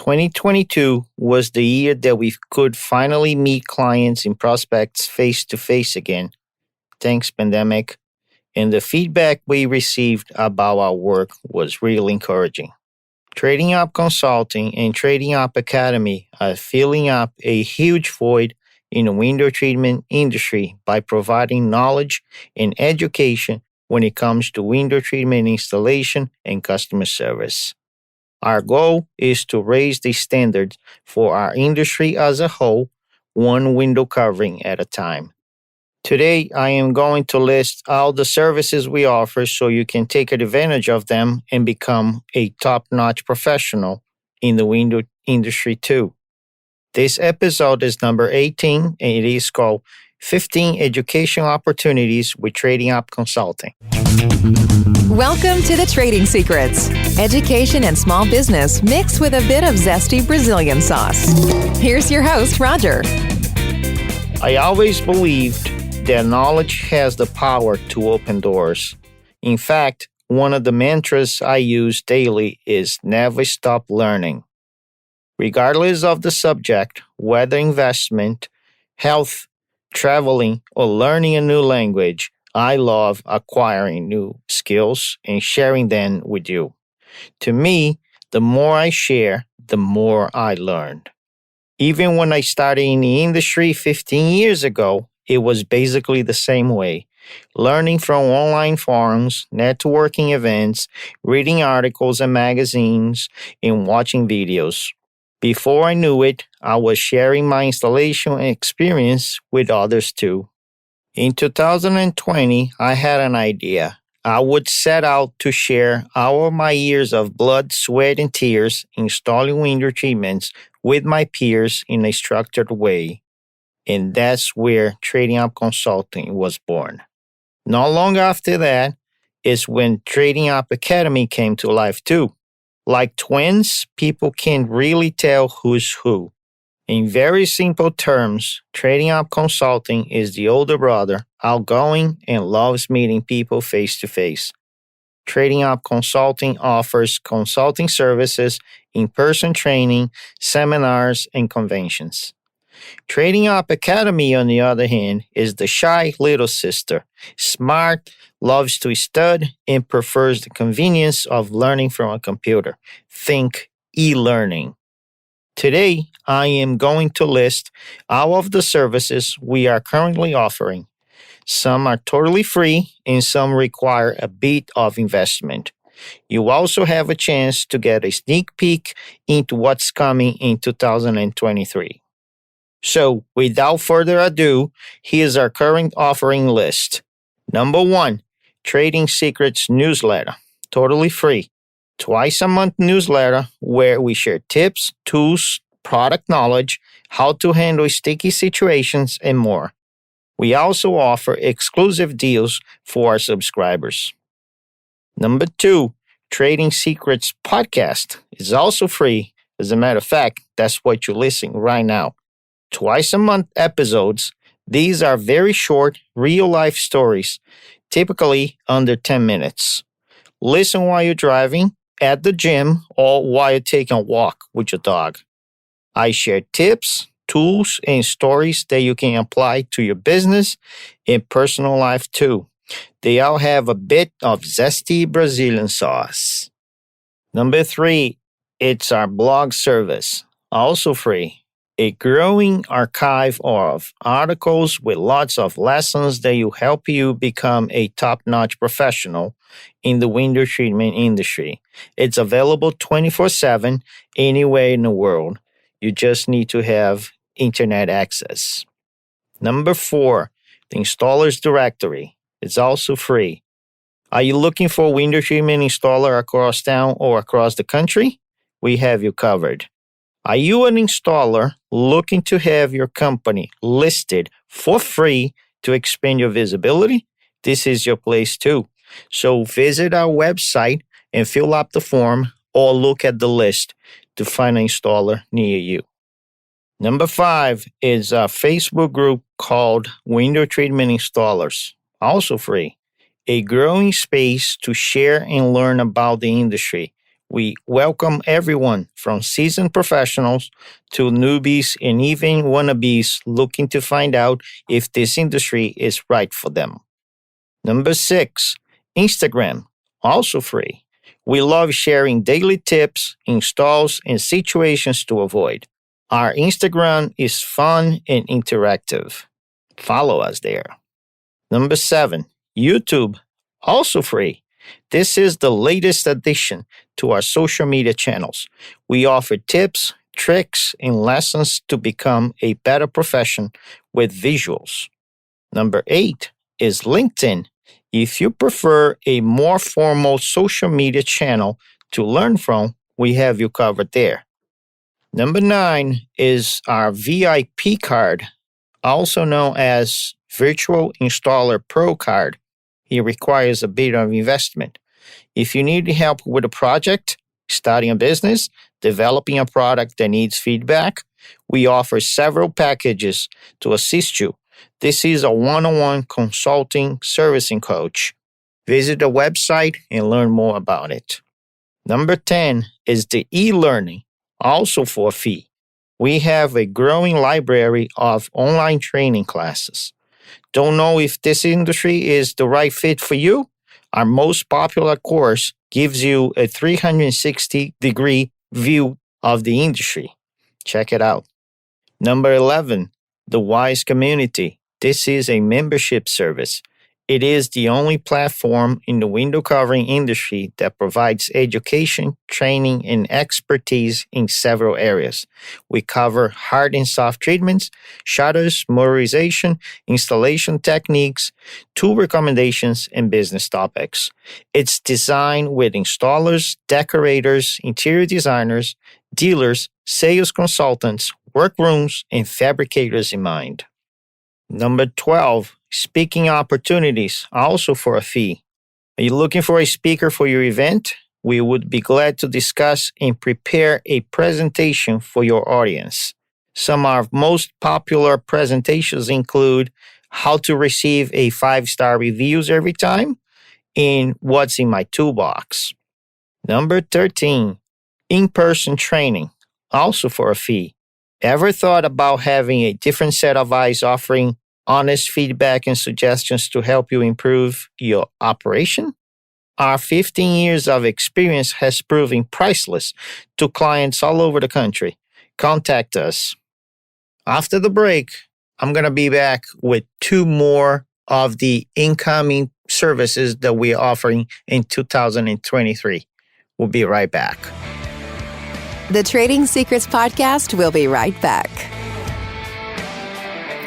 2022 was the year that we could finally meet clients and prospects face to face again. Thanks, pandemic. And the feedback we received about our work was really encouraging. Trading Up Consulting and Trading Up Academy are filling up a huge void in the window treatment industry by providing knowledge and education when it comes to window treatment installation and customer service. Our goal is to raise the standards for our industry as a whole, one window covering at a time. Today, I am going to list all the services we offer so you can take advantage of them and become a top-notch professional in the window industry too. This episode is number 18 and it is called 15 Education Opportunities with Trading Up Consulting. Welcome to the Trading Secrets. Education and small business mixed with a bit of zesty Brazilian sauce. Here's your host, Roger. I always believed that knowledge has the power to open doors. In fact, one of the mantras I use daily is never stop learning. Regardless of the subject, whether investment, health, traveling, or learning a new language, I love acquiring new skills and sharing them with you. To me, the more I share, the more I learned. Even when I started in the industry 15 years ago, it was basically the same way. Learning from online forums, networking events, reading articles and magazines, and watching videos. Before I knew it, I was sharing my installation experience with others too. In 2020, I had an idea. I would set out to share all of my years of blood, sweat, and tears installing window treatments with my peers in a structured way. And that's where Trading Up Consulting was born. Not long after that is when Trading Up Academy came to life too. Like twins, people can't really tell who's who. In very simple terms, Trading Up Consulting is the older brother, outgoing, and loves meeting people face to face. Trading Up Consulting offers consulting services, in-person training, seminars, and conventions. Trading Up Academy, on the other hand, is the shy little sister. Smart, loves to study, and prefers the convenience of learning from a computer. Think e-learning. Today, I am going to list all of the services we are currently offering. Some are totally free and some require a bit of investment. You also have a chance to get a sneak peek into what's coming in 2023. So, without further ado, here's our current offering list. Number 1, Trading Secrets newsletter, totally free. Twice a month newsletter where we share tips, tools, product knowledge, how to handle sticky situations, and more. We also offer exclusive deals for our subscribers. Number 2, Trading Secrets podcast is also free. As a matter of fact, that's what you're listening right now. Twice a month episodes. These are very short, real-life stories, typically under 10 minutes. Listen while you're driving, at the gym, or while you're taking a walk with your dog. I share tips, tools, and stories that you can apply to your business and personal life too. They all have a bit of zesty Brazilian sauce. Number 3, it's our blog service, also free. A growing archive of articles with lots of lessons that will help you become a top-notch professional in the window treatment industry. It's available 24/7 anywhere in the world. You just need to have internet access. Number 4, the Installers Directory. It's also free. Are you looking for a window treatment installer across town or across the country? We have you covered. Are you an installer looking to have your company listed for free to expand your visibility? This is your place too. So visit our website and fill out the form or look at the list to find an installer near you. Number 5 is a Facebook group called Window Treatment Installers, also free. A growing space to share and learn about the industry. We welcome everyone from seasoned professionals to newbies and even wannabes looking to find out if this industry is right for them. Number 6, Instagram, also free. We love sharing daily tips, installs, and situations to avoid. Our Instagram is fun and interactive. Follow us there. Number 7, YouTube, also free. This is the latest addition to our social media channels. We offer tips, tricks, and lessons to become a better profession with visuals. Number 8 is LinkedIn. If you prefer a more formal social media channel to learn from, we have you covered there. Number 9 is our VIP card, also known as Virtual Installer Pro card. It requires a bit of investment. If you need help with a project, starting a business, developing a product that needs feedback, we offer several packages to assist you. This is a one-on-one consulting servicing coach. Visit the website and learn more about it. Number 10 is the e-learning, also for a fee. We have a growing library of online training classes. Don't know if this industry is the right fit for you? Our most popular course gives you a 360-degree view of the industry. Check it out. Number 11, the WISE Community. This is a membership service. It is the only platform in the window covering industry that provides education, training, and expertise in several areas. We cover hard and soft treatments, shutters, motorization, installation techniques, tool recommendations, and business topics. It's designed with installers, decorators, interior designers, dealers, sales consultants, workrooms, and fabricators in mind. Number 12, speaking opportunities, also for a fee. Are you looking for a speaker for your event? We would be glad to discuss and prepare a presentation for your audience. Some of our most popular presentations include how to receive a 5-star reviews every time and what's in my toolbox. Number 13, in-person training, also for a fee. Ever thought about having a different set of eyes offering honest feedback and suggestions to help you improve your operation? Our 15 years of experience has proven priceless to clients all over the country. Contact us. After the break, I'm going to be back with 2 more of the incoming services that we're offering in 2023. We'll be right back. The Trading Secrets Podcast will be right back.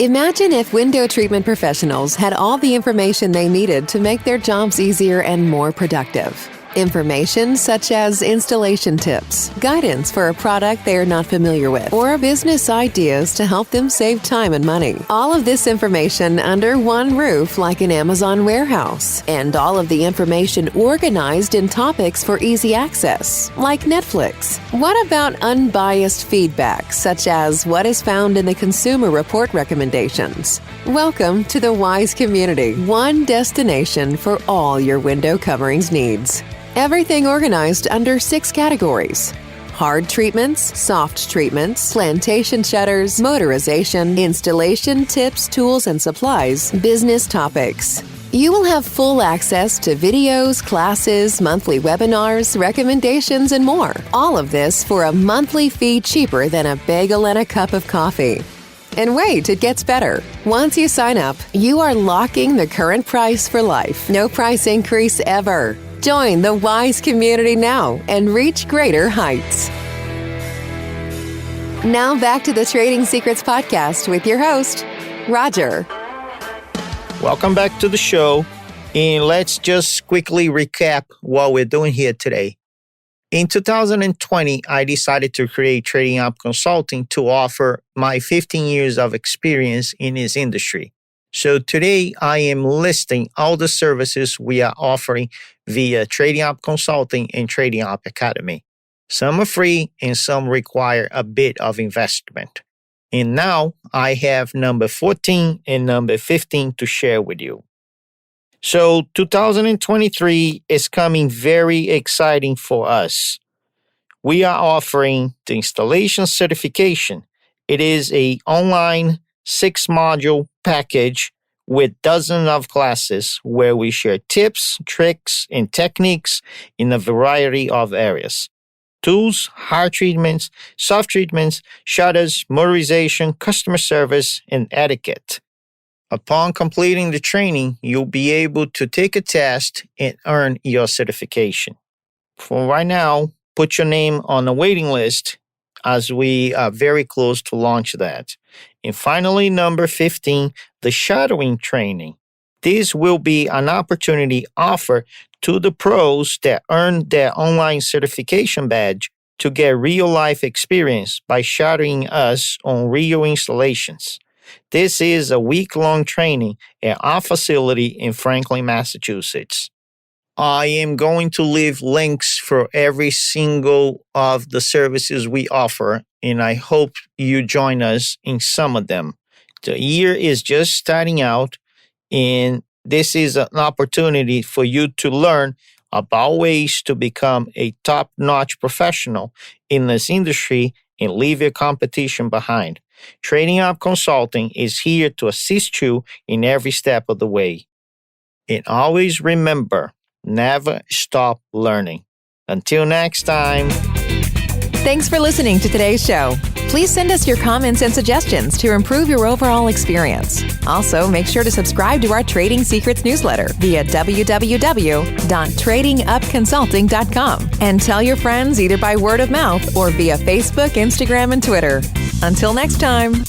Imagine if window treatment professionals had all the information they needed to make their jobs easier and more productive. Information such as installation tips, guidance for a product they are not familiar with, or business ideas to help them save time and money. All of this information under one roof like an Amazon warehouse, and all of the information organized in topics for easy access, like Netflix. What about unbiased feedback, such as what is found in the Consumer Report recommendations? Welcome to the WISE community, one destination for all your window coverings needs. Everything organized under 6 categories: hard treatments, soft treatments, plantation shutters, motorization, installation tips, tools and supplies, business topics. You will have full access to videos, classes, monthly webinars, recommendations, and more. All of this for a monthly fee cheaper than a bagel and a cup of coffee. And wait, it gets better. Once you sign up, you are locking the current price for life. No price increase ever. Join the WISE community now and reach greater heights. Now back to the Trading Secrets Podcast with your host, Roger. Welcome back to the show, and let's just quickly recap what we're doing here today. In 2020, I decided to create Trading Up Consulting to offer my 15 years of experience in this industry. So today, I am listing all the services we are offering via Trading Up Consulting and Trading Up Academy. Some are free and some require a bit of investment. And now I have number 14 and number 15 to share with you. So 2023 is coming very exciting for us. we are offering the installation certification. It is an online 6-module package with dozens of classes where we share tips, tricks, and techniques in a variety of areas. Tools, hard treatments, soft treatments, shutters, motorization, customer service, and etiquette. Upon completing the training, you'll be able to take a test and earn your certification. For right now, put your name on the waiting list as we are very close to launch that. And finally, number 15, the shadowing training. This will be an opportunity offered to the pros that earn their online certification badge to get real-life experience by shadowing us on real installations. This is a week-long training at our facility in Franklin, Massachusetts. I am going to leave links for every single of the services we offer, and I hope you join us in some of them. The year is just starting out, and this is an opportunity for you to learn about ways to become a top-notch professional in this industry and leave your competition behind. Trading Up Consulting is here to assist you in every step of the way. And always remember, never stop learning. Until next time. Thanks for listening to today's show. Please send us your comments and suggestions to improve your overall experience. Also, make sure to subscribe to our Trading Secrets newsletter via www.tradingupconsulting.com and tell your friends either by word of mouth or via Facebook, Instagram, and Twitter. Until next time.